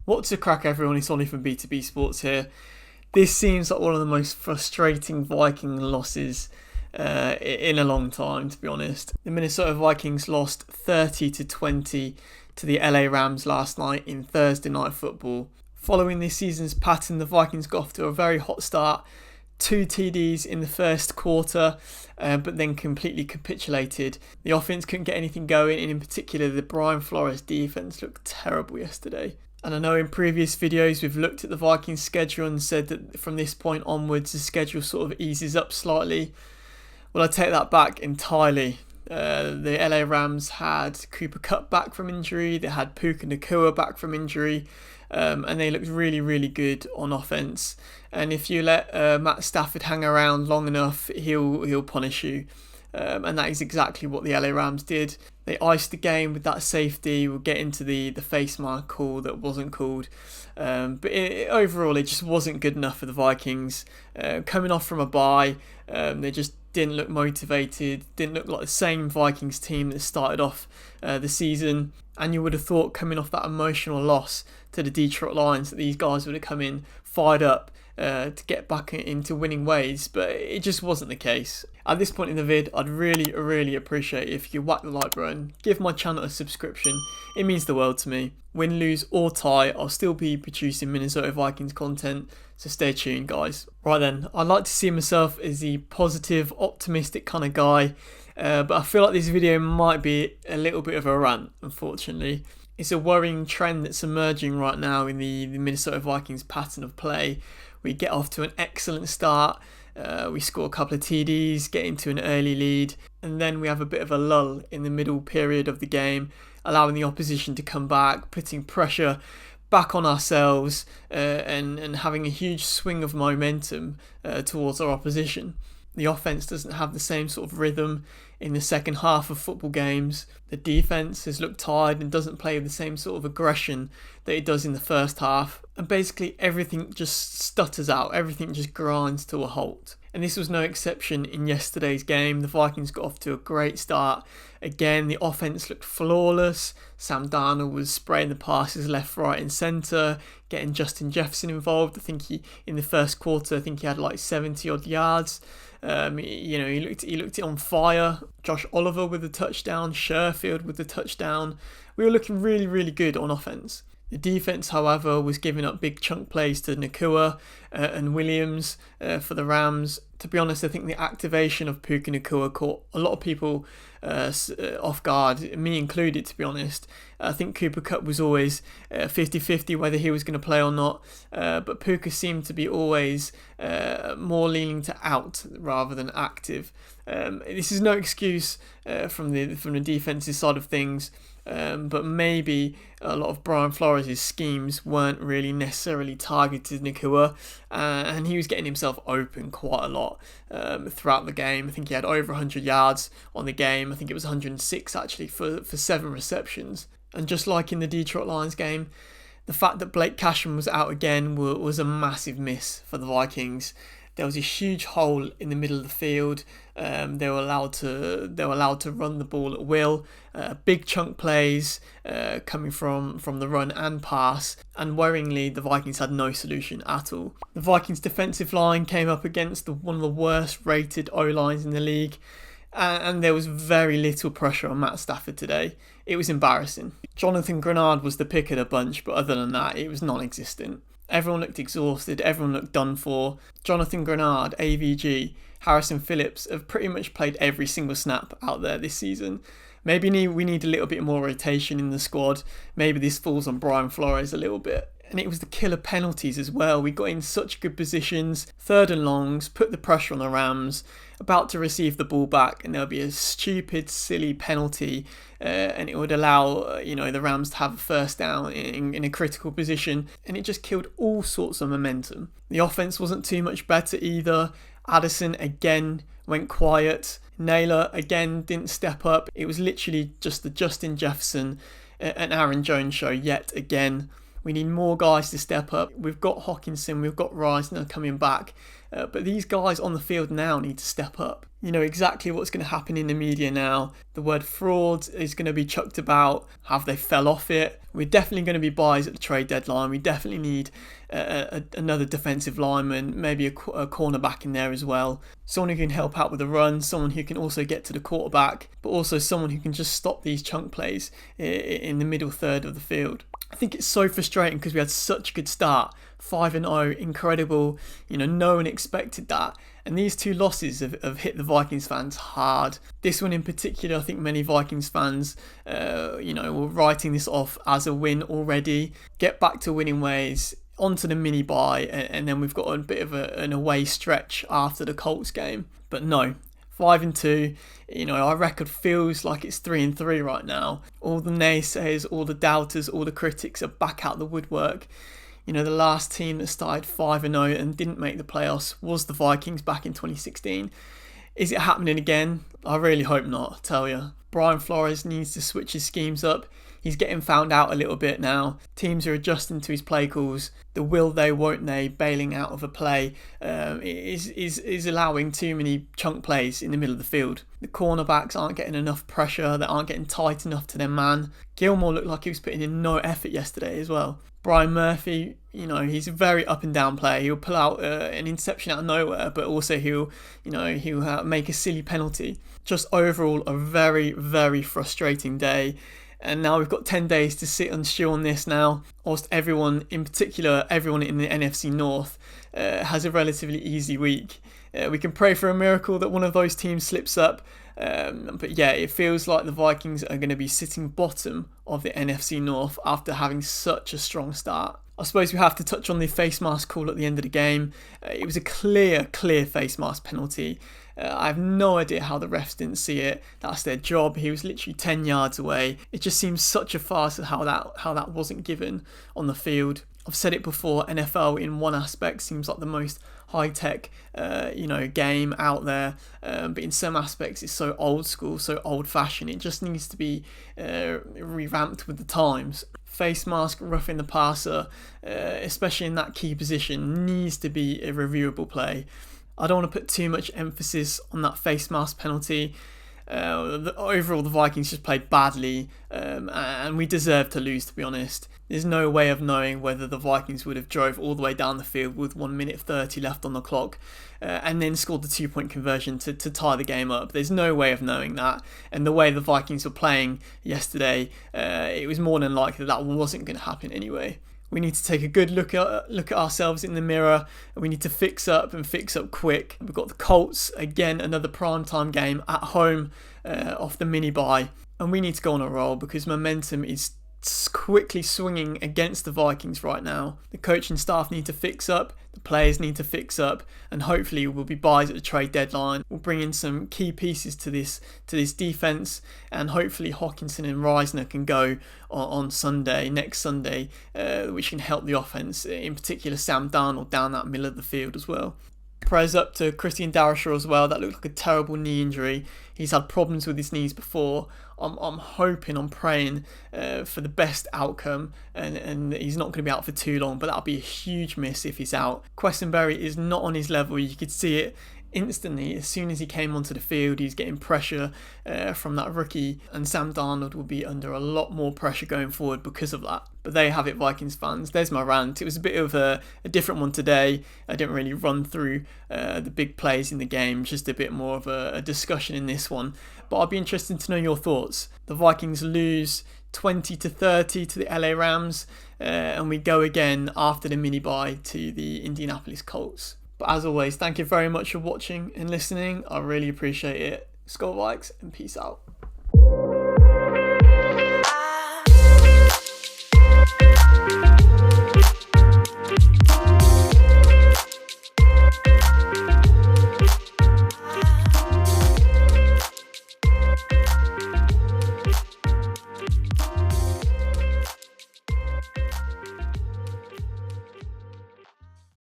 What's a crack, everyone? It's Ollie from B2B Sports here. This seems like one of the most frustrating Viking losses in a long time, to be honest. The Minnesota Vikings lost 30-20 to the LA Rams last night in Thursday Night Football. Following this season's pattern, the Vikings got off to a very hot start. 2 TDs in the first quarter, but then completely capitulated. The offense couldn't get anything going, and in particular, the Brian Flores defense looked terrible yesterday. And I know in previous videos we've looked at the Vikings schedule and said that from this point onwards the schedule sort of eases up slightly. Well, I take that back entirely. The LA Rams had Cooper Kupp back from injury, they had Puka Nacua back from injury, and they looked really, really good on offense. And if you let Matt Stafford hang around long enough, he'll punish you. And that is exactly what the LA Rams did. They iced the game with that safety. We'll get into the face mark call that wasn't called. But overall, it just wasn't good enough for the Vikings. Coming off from a bye, they just didn't look motivated, didn't look like the same Vikings team that started off the season. And you would have thought, coming off that emotional loss to the Detroit Lions, that these guys would have come in fired up to get back into winning ways, but it just wasn't the case. At this point in the vid, I'd really appreciate it if you whack the like button, give my channel a subscription. It means the world to me. Win, lose or tie, I'll still be producing Minnesota Vikings content, so stay tuned, guys. Right then, I like to see myself as the positive, optimistic kind of guy, but I feel like this video might be a little bit of a rant, unfortunately. It's a worrying trend that's emerging right now in the Minnesota Vikings pattern of play. We get off to an excellent start, we score a couple of TDs, get into an early lead, and then we have a bit of a lull in the middle period of the game, allowing the opposition to come back, putting pressure back on ourselves, and having a huge swing of momentum towards our opposition. The offense doesn't have the same sort of rhythm in the second half of football games. The defense has looked tired and doesn't play with the same sort of aggression that it does in the first half. And basically everything just stutters out, everything just grinds to a halt. And this was no exception in yesterday's game. The Vikings got off to a great start. Again, the offense looked flawless. Sam Darnold was spraying the passes left, right and centre, getting Justin Jefferson involved. I think in the first quarter, he had like 70 odd yards. He looked on fire. Josh Oliver with the touchdown, Sherfield with the touchdown. We were looking really, really good on offense. The defense, however, was giving up big chunk plays to Nacua and Williams for the Rams. To be honest, I think the activation of Puka Nacua caught a lot of people off guard, me included, to be honest. I think Cooper Kupp was always 50-50 whether he was going to play or not, but Puka seemed to be always more leaning to out rather than active. This is no excuse from the defensive side of things. But maybe a lot of Brian Flores' schemes weren't really necessarily targeted Nacua, and he was getting himself open quite a lot throughout the game. I think he had over 100 yards on the game. I think it was 106 actually for 7 receptions. And just like in the Detroit Lions game, the fact that Blake Cashman was out again was a massive miss for the Vikings. There was a huge hole in the middle of the field. They were allowed to run the ball at will. Big chunk plays coming from the run and pass. And worryingly, the Vikings had no solution at all. The Vikings' defensive line came up against one of the worst rated O-lines in the league. And there was very little pressure on Matt Stafford today. It was embarrassing. Jonathan Grenard was the pick of the bunch, but other than that, it was non-existent. Everyone looked exhausted, everyone looked done for. Jonathan Grenard, AVG, Harrison Phillips have pretty much played every single snap out there this season. Maybe we need a little bit more rotation in the squad. Maybe this falls on Brian Flores a little bit. And it was the killer penalties as well. We got in such good positions, 3rd and longs, put the pressure on the Rams, about to receive the ball back, and there'll be a stupid, silly penalty, and it would allow the Rams to have a first down in a critical position, and it just killed all sorts of momentum. The offense wasn't too much better either. Addison again went quiet. Naylor again didn't step up. It was literally just the Justin Jefferson and Aaron Jones show yet again. We need more guys to step up. We've got Hawkinson, we've got Reisner coming back, But these guys on the field now need to step up. You know exactly what's going to happen in the media now. The word fraud is going to be chucked about. Have they fell off it? We're definitely going to be buys at the trade deadline. We definitely need another defensive lineman, maybe a cornerback in there as well. Someone who can help out with the run, someone who can also get to the quarterback, but also someone who can just stop these chunk plays in the middle third of the field. I think it's so frustrating because we had such a good start, 5-0, incredible. You know, no one expected that. And these two losses have hit the Vikings fans hard. This one in particular, I think many Vikings fans, were writing this off as a win already. Get back to winning ways, onto the mini bye, and then we've got a bit of an away stretch after the Colts game. But no, 5-2. You know, our record feels like it's 3-3 right now. All the naysayers, all the doubters, all the critics are back out the woodwork. You know, the last team that started 5-0 and didn't make the playoffs was the Vikings back in 2016. Is it happening again? I really hope not, I tell you. Brian Flores needs to switch his schemes up. He's getting found out a little bit now. Teams are adjusting to his play calls. The will they, won't they, bailing out of a play is allowing too many chunk plays in the middle of the field. The cornerbacks aren't getting enough pressure. They aren't getting tight enough to their man. Gilmore looked like he was putting in no effort yesterday as well. Brian Murphy, you know, he's a very up and down player. He'll pull out an interception out of nowhere, but also he'll make a silly penalty. Just overall, a very, very frustrating day. And now we've got 10 days to sit and stew on this now. Whilst everyone, in particular, everyone in the NFC North, has a relatively easy week. We can pray for a miracle that one of those teams slips up. But yeah, it feels like the Vikings are going to be sitting bottom of the NFC North after having such a strong start. I suppose we have to touch on the face mask call at the end of the game. It was a clear face mask penalty. I have no idea how the refs didn't see it. That's their job. He was literally 10 yards away. It just seems such a farce how that wasn't given on the field. I've said it before, NFL in one aspect seems like the most high-tech game out there, but in some aspects it's so old school, so old-fashioned. It just needs to be revamped with the times. Face mask roughing the passer, especially in that key position, needs to be a reviewable play. I don't want to put too much emphasis on that face mask penalty. Overall, the Vikings just played badly, and we deserve to lose, to be honest. There's no way of knowing whether the Vikings would have drove all the way down the field with 1 minute 30 left on the clock and then scored the 2-point conversion to tie the game up. There's no way of knowing that. And the way the Vikings were playing yesterday, it was more than likely that wasn't going to happen anyway. We need to take a good look at ourselves in the mirror. We need to fix up and fix up quick. We've got the Colts, again, another primetime game at home off the mini bye. And we need to go on a roll because momentum is quickly swinging against the Vikings right now. The coaching staff need to fix up, the players need to fix up, and hopefully we'll be buys at the trade deadline. We'll bring in some key pieces to this defense, and hopefully Hockenson and Reisner can go on next Sunday, which can help the offense, in particular Sam Darnold down that middle of the field as well. Prayers up to Christian Darrisaw as well. That looked like a terrible knee injury. He's had problems with his knees before. I'm hoping, I'm praying for the best outcome, and he's not going to be out for too long, but that'll be a huge miss if he's out. Questenberry is not on his level. You could see it instantly. As soon as he came onto the field, he's getting pressure from that rookie, and Sam Darnold will be under a lot more pressure going forward because of that. But there you have it, Vikings fans. There's my rant. It was a bit of a different one today. I didn't really run through the big plays in the game, just a bit more of a discussion in this one. But I'd be interested to know your thoughts. The Vikings lose 20-30 to the LA Rams, and we go again after the mini bye to the Indianapolis Colts. But as always, thank you very much for watching and listening. I really appreciate it. SKOL Vikes, and peace out.